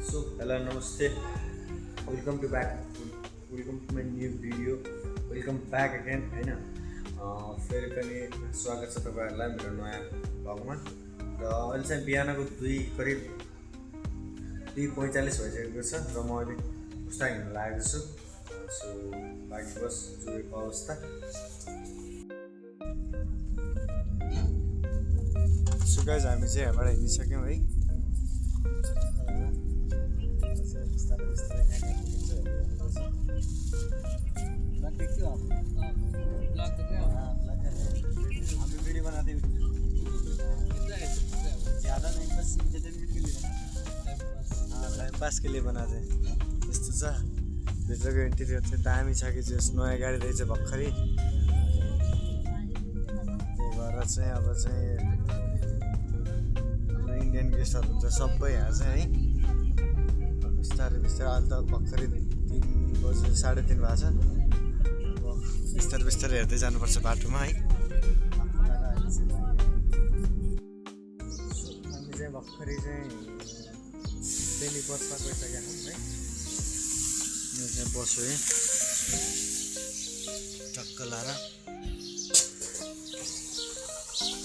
So, hello, namaste. Welcome to back. Welcome to my new video. Welcome back again. होइन फेरि पनि स्वागत छ तपाईँहरूलाई मेरो नयाँ भ्लगमा र अहिले चाहिँ बिहानको करिब 2:45 भइसकेको छ र म अहिले मुस्ताङ हिँड्न लागेको छु। सो बाँकी बस जोडेको अवस्था। सो गाइज हामी चाहिँ यहाँबाट हिँडिसक्यौँ है। वीडियो बनाते हैं ज़्यादा नहीं, बस एंटरटेनमेंट के लिए बनाते हैं। हाँ, टाइम पास के लिए बनाते हैं। यस्तो छ भित्रको इन्टेरियर चाहिँ दामी छ कि जस नयाँ गाडी रहेछ भर्खरै। त्यही भएर चाहिँ अब चाहिँ हाम्रो इन्डियन गेस्टहरू हुन्छ सबै यहाँ चाहिँ है। बिस्तारै बिस्तारै अहिले त भर्खरै 3 बजे 3:30 भएको छ। बिस्तारै बिस्तारै हेर्दै जानुपर्छ बाटोमा है। हामी चाहिँ भर्खरै चाहिँ दिल्ली बसमा गइसकेका छौँ है। यो चाहिँ बस हो है टक्क लाएर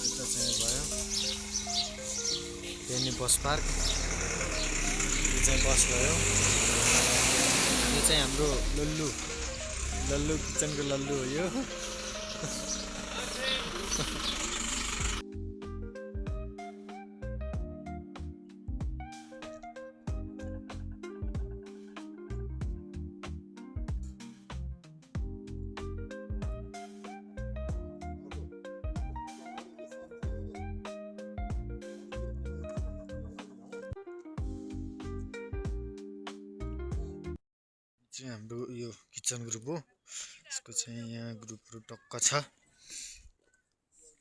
यता चाहिँ भयो दिल्ली बस पार्क। यो चाहिँ बस भयो। यो चाहिँ हाम्रो लल्लु किचनको लल्लु हो यो। चाहिँ हाम्रो यो किचन ग्रुप हो। इसको चाहिँ यहाँ ग्रुपहरू टक्क छ।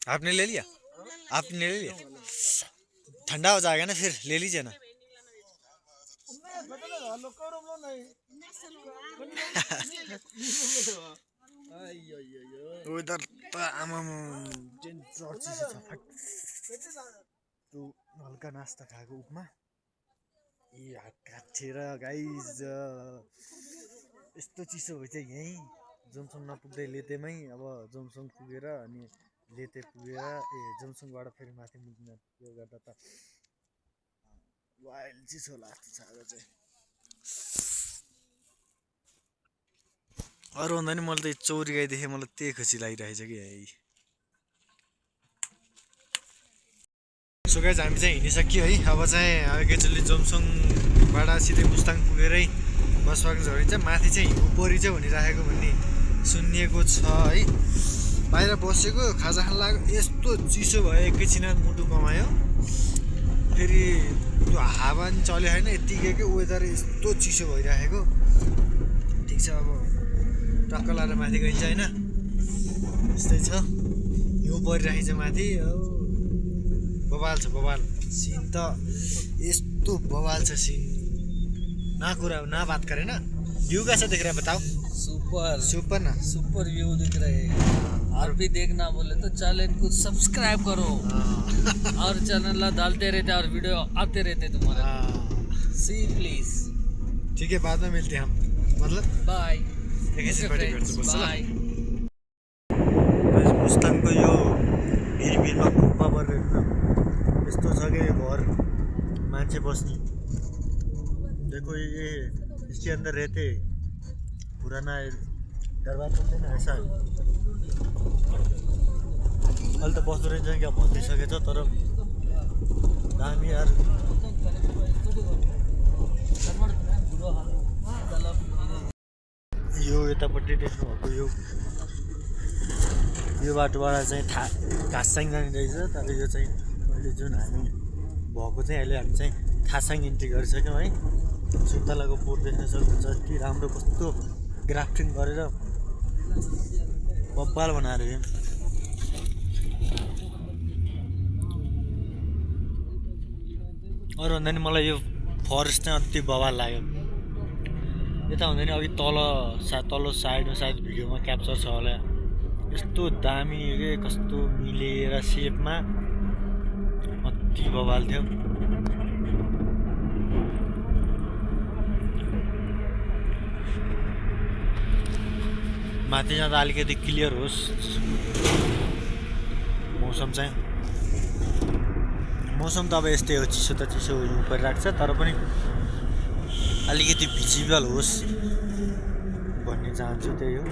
आपने ले लिया? आपने ले लिया? ठंडा हो जाएगा ना फिर ले लीजिए ना। उधर त आमामा डेन्जर चिसो छ। त्यो हल्का नास्ता खाएको उपमा हात काटेर गाइज यस्तो चिसो भएछ यहीँ जोमसङ नपुग्दै लेतेमै। अब जोमसङ पुगेर अनि लेते पुगेर जोमसङबाट फेरि माथि मुक्न त्यो गर्दा त वाइल्ड चिसो लाग्छ आज चाहिँ। अरू भन्दा नि मैले त चौरी गाई देखेँ, मलाई त्यही खुसी लागिरहेछ कि है। सो गाइज हामी चाहिँ हिँडिसक्यो है। अब चाहिँ एकैचोटि जोमसङबाट सिधै मुस्ताङ पुगेरै बस पार्किङ झरिन्छ। माथि चाहिँ उपरी चाहिँ भनिराखेको भन्ने सुनिएको छ है। बाहिर बसेको खाजा खान लाग्यो, यस्तो चिसो भयो एकैछिन मुटु कमायो। फेरि त्यो हावा नि चल्यो होइन, यत्तिकै वेदर यस्तो चिसो भइराखेको। ठिक छ अब टक्क लाएर माथि गइन्छ होइन। यस्तै छ हिउँ परिरहेको छ माथि। बवाल छ बवाल सीन त यस्तो बवाल छ सीन ना कुरा ना बात करे ना। व्यू कैसा दिख रहा है बताओ? सुपर ना सुपर व्यू दिख रहे हैं। और भी देखना बोले तो चैनल को सब्सक्राइब करो और चैनल ला डालते रहते और वीडियो आते रहते तुम्हारे। सी प्लीज। ठीक है, बाद में मिलते हैं हम। मतलब बाय बाय। मुस्ताङको यो भिरमा खुप्पा परेर यस्तो छ कि घर मान्छे बस्ने। देखो ये इसके अंदर रहते पुराना दरबार बोलते ना ऐसा। अहिले त बस्दो रहेछ क्या भनिसकेछ तर दामी यार। यो यतापट्टि देख्नुभएको यो बाटोबाट चाहिँ खासाङ जाने रहेछ। तर यो चाहिँ अहिले जुन हामी भएको चाहिँ अहिले हामी चाहिँ खासाङ इन्ट्री गरिसक्यौँ है। सुन्तलाको बोट देख्न सक्नुहुन्छ कि राम्रो कस्तो ग्राफ्टिङ गरेर बब्बाल बनाएर यो। अरू भन्दा नि मलाई यो फरेस्ट चाहिँ अति बवाल लाग्यो। यता भन्दा नि अघि तल्लो साइडमा सायद भिडियोमा क्याप्चर छ होला। यस्तो दामी के कस्तो मिलेर सेपमा अति बवाल थियो। माथि जाँदा अलिकति क्लियर होस् मौसम चाहिँ। मौसम त अब यस्तै हो, चिसो त चिसो हिउँ परिरहेको छ, तर पनि अलिकति भिजिबल होस् भन्ने चाहन्छु, त्यही हो।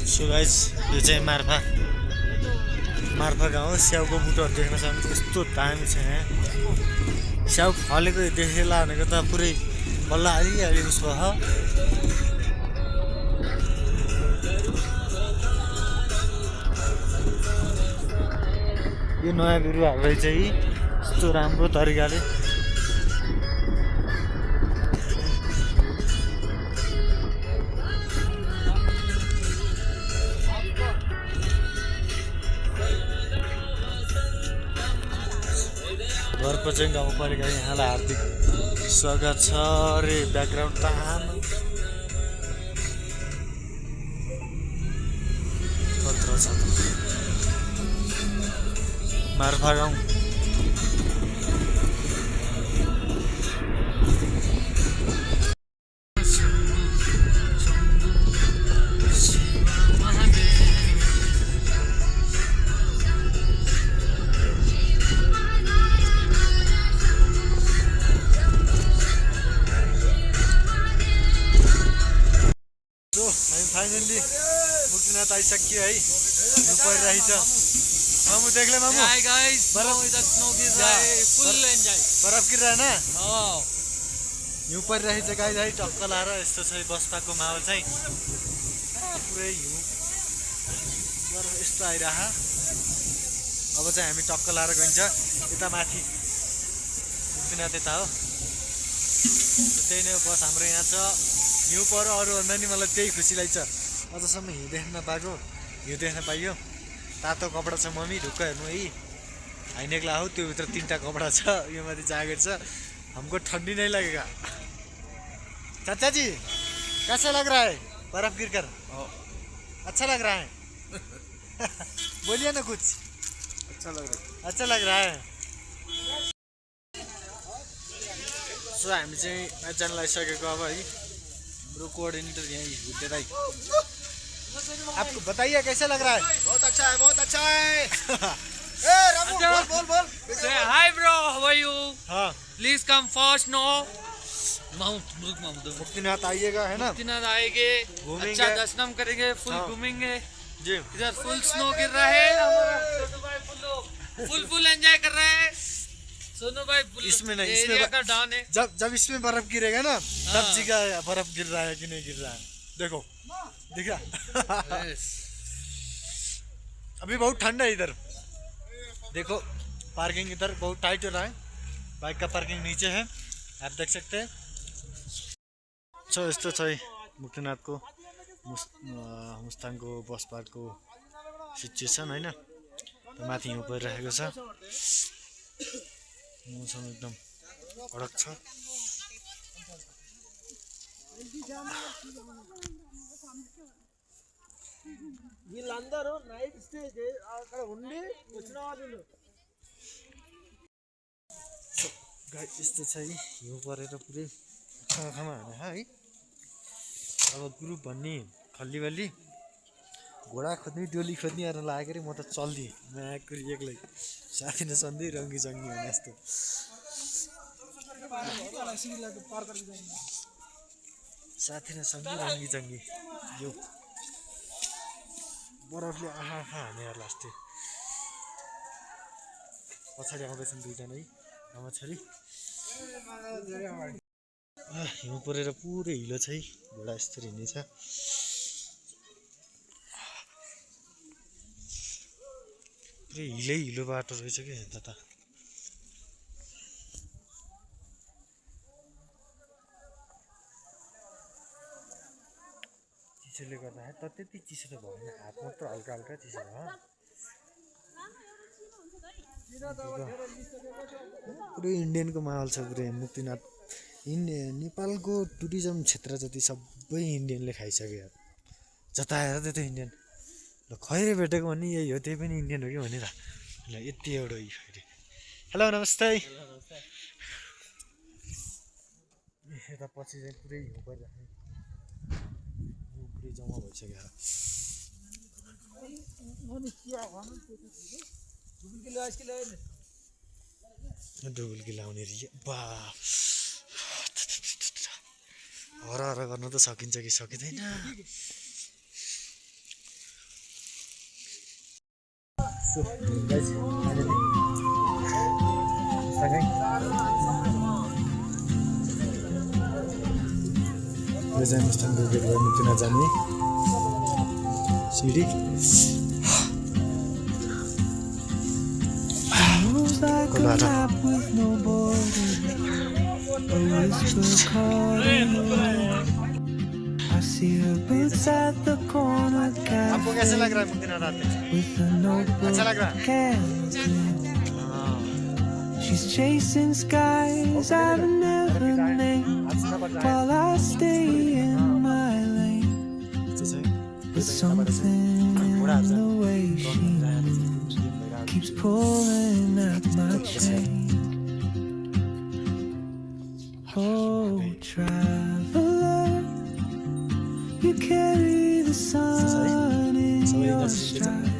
सो गाइज यो चाहिँ मार्फा गाउँ। स्याउको बुटोहरू देख्न सक्नुहुन्छ, यस्तो दामी छ यहाँ। स्याउ फलेको देखेला भनेको त पुरै बल्ल अलि उसको हो। यो नयाँ बिरुवाहरू रहेछ है, यस्तो राम्रो तरिकाले घरपचेङ गाउँपालिका यहाँलाई हार्दिक स्वागत छ। अरे ब्याकग्राउन्ड त कत्रो छ मार्फा गाउँ। फाइनली मुक्तिनाथ आइसक्यो है, हिउँ परिरहेछ। मामु देख्ले मामु, हाय गाइस, बरफ इधर स्नो गिर रहा है, फुल एन्जॉय। बरफ गिरिरहेन, हां हिउँ परिरहेछ गाइस है। टक्क लाएर यस्तो छ बस्पाको माहौल चाहिँ, पुरै हिउँ बरफ यस्तो आइरह। अब चाहिँ हामी टक्क लाएर गइन्छ यता माथि, मुक्तिनाथ यता हो। त्यही नै बस हाम्रो यहाँ छ। हिउँ पऱ्यो, अरूभन्दा नि मलाई त्यही खुसी लाग्छ। अझसम्म हिउँ देख्न पाएको, हिउँ देख्न पाइयो। तातो कपडा छ मम्मी, ढुक्क हेर्नु है, हाइनेक्ला हो, त्यो भित्र 3टा कपडा छ, यो माथि ज्याकेट छ। हमको ठंडी नहीं लगेगा। चाचा जी कैसा लग रहा है बर्फ गिर कर? अच्छा लग रहा है? बोलिए ना कुछ। अच्छा लग रहा है। सो हामी चाहिँ जान लागिसकेको अब है। हाम्रो कोअर्डिनेटर यही हुँदै दाइ, आपको बताइए कैसा लग रहा है? बहुत अच्छा है, बहुत अच्छा है। ए रामू, बोल Say hi bro, how are you? हाँ, Please come fast now. Mount Muktinath आइएगा है ना, मुक्तिनाथ आएंगे, घूमेंगे। अच्छा दर्शन करेंगे, फुल हाँ। घूमेंगे। जी इधर फुल स्नो गिर रहा है, हमारा सोनू भाई फुल एंजॉय कर रहे हैं। सोनू भाई इसमें नहीं, एरिया इसमें का डॉन है। जब इसमें बर्फ गिरेगा ना, तब हाँ। जीगा बर्फ गिर रहा है कि नहीं गिर रहा है। देखो दिखा। अभी बहुत ठंडा है इधर, देखो पार्किंग इधर बहुत टाइट हो रहा है। बाइक का पार्किंग नीचे है, आप देख सकते हैं। सो यस्तो छ है मुक्तिनाथको मुस्ताङको बस पार्कको सिचुएसन होइन। माथि हिउँ परिरहेको छ, मौसम एकदम कडक छ। వీళ్ళందరూ నైట్ స్టే అక్కడ ఉండి వచ్చిన వాళ్ళు यस्तो छ है, हिउँ परेर पुरै खामा हाने है। अब ग्रुप भन्ने खल्लीबल्ली घोडा खोज्ने डोली खोज्ने गरेर लागेको अरे म त चल्दिएँ, म आएको एक्लै, साथी नसन्दै रङ्गी जङ्गी हुने जस्तो। साथी नसङ्गी रङ्गी जङ्गी यो बरफले आँखा हाने लास्टै। पछाडि आउँदैछन् दुईजना है आमा छोरी। हिउँ परेर पुरै हिलो छ है, घोडा यस्तरी हिँड्नेछ। पुरै हिलो बाटो रहेछ क्या यता त। चिसोले गर्दाखेरि त त्यति चिसो त भएन हात मात्र हल्का हल्का चिसो भयो पुरै इन्डियनको माहौल छ पुरै मुक्तिनाथ नेपालको टुरिज्म क्षेत्र जति सबै इन्डियनले खाइसक्यो जता हेर त्यतै इन्डियन ल खैरे भेटेको भने यही हो त्यही पनि इन्डियन हो कि भनेर ल यति एउटा खैरे हेलो नमस्ते यता पछि चाहिँ पुरै हिउँ परिरहेको पुरै जम्मा भइसक्यो डुबुल्की लाउने रे बा हर हर गर्न त सकिन्छ कि सकिँदैन मुस्ताङ गेट भयो मुक्तिनाथ जाने सिडी आपको कैसे लग रहा है मुक्तिनाथ आते अच्छा लग रहा है She's chasing skies I've never named while I stay in my lane. But something in the way she moves keeps pulling at my chain. Oh, traveler, you carry the sun in your stride.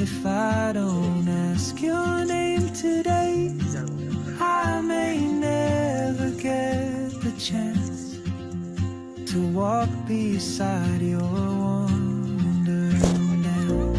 If I don't ask your name today, I may never get the chance to walk beside your wandering dance.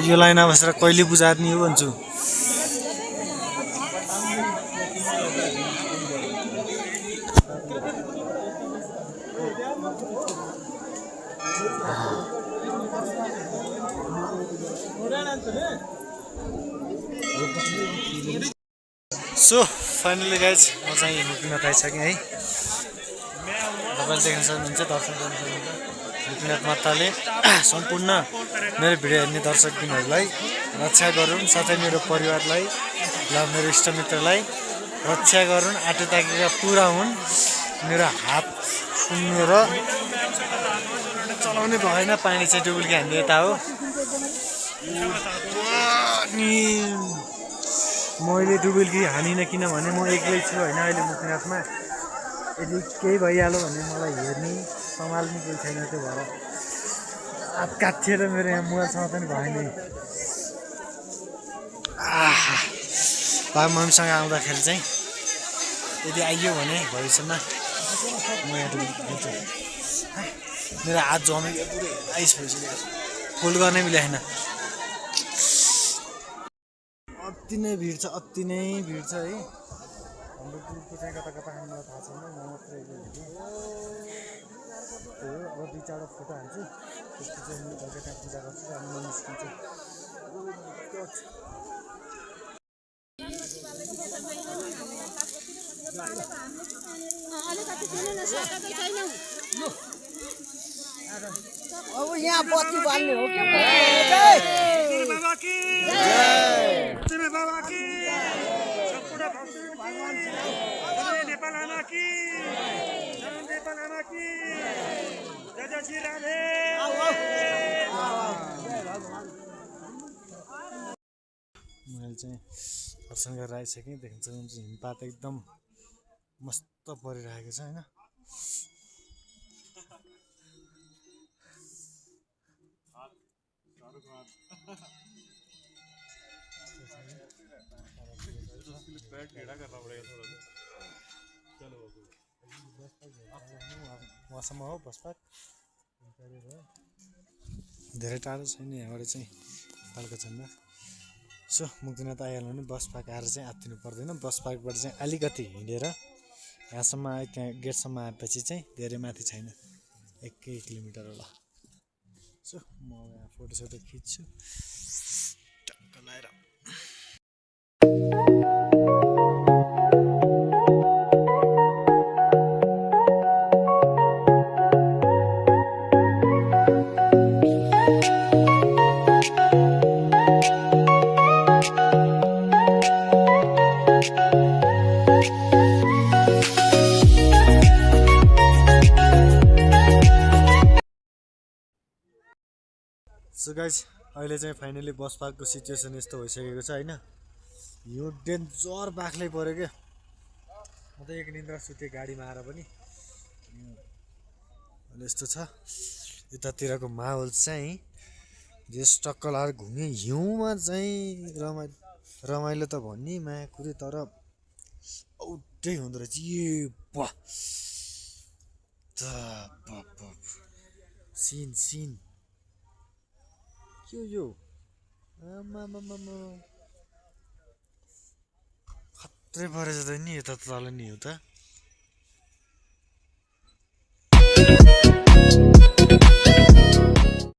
यो line बसेर कहिले बुझार्ने हो भन्छु so finally guys म चाहिँ मुक्तिनाथ आइसकेँ है तपाईँले देख्न सक्नुहुन्छ दर्शन गर्न सक्नुहुन्छ मुक्तिनाथ माताले सम्पूर्ण मेरो भिडियो हेर्ने दर्शकबिनहरूलाई रक्षा गरून् साथै मेरो परिवारलाई ल मेरो इष्टमित्रलाई रक्षा गरून् आटो ताकेका पुरा हुन् मेरो हात सुन्नेर चलाउनै भएन पानी चाहिँ डुबुल्की हान्ने यता हो अनि मैले डुबुल्की हानिनँ किनभने म एक्लै छु होइन अहिले मुक्तिनाथमा यदि केही भइहाल्यो भने मलाई हेर्ने सम्हाल्ने कोही छैन त्यो भएर हात काटिएर मेरो यहाँ मोबाइलसँग पनि भएन बाबु मम्मीसँग आउँदाखेरि चाहिँ यदि आइयो भने भविष्यमा म यहाँ डुबुल्की मेरो हात जमेको पुरै आइस भइसक्यो फोल्ड गर्नै मिलेन अति नै भिड छ है हाम्रो ग्रुपको चाहिँ कता कता खानु मलाई थाहा छैन म मात्रै त्यही हो अब 2-4 फोटो हाल्छु त्यसपछि चाहिँ म घरको त्यहाँ पूजा गर्छु अनि म निस्किन्छु अब यहाँ बत्ती बाल्ने हो क्या मैले चाहिँ दर्शन गरेर आइसकेँ देखिन्छ हिमपात एकदम मस्त परिरहेको छ होइन मौसम हो बसपाक धेरै टाढो छैन यहाँबाट चाहिँ पाल्को छन्दा सो मुक्तिनाथ आइहाल्नु भने बस पार्क आएर चाहिँ आत्तिनु पर्दैन बस पार्कबाट चाहिँ अलिकति हिँडेर यहाँसम्म आए त्यहाँ गेटसम्म आएपछि चाहिँ धेरै माथि छैन 1 किलोमिटर होला सो म यहाँ फोटोसोटो खिच्छु टक्क लाएर सो गाइस अहिले चाहिँ फाइनली बस पार्कको सिचुएसन यस्तो भइसकेको छ होइन यो डेन्जर बाख्लै पऱ्यो क्या म त एक निन्द्रा सुतेँ गाडीमा आएर पनि अहिले यस्तो छ यतातिरको माहौल चाहिँ जस टक्क लाएर घुम्यो हिउँमा चाहिँ रमाइलो त भन्ने माया कुरे तर औटै हुँदो रहेछ सिन यो खत्रै परेछ त नि यता तल नि हो त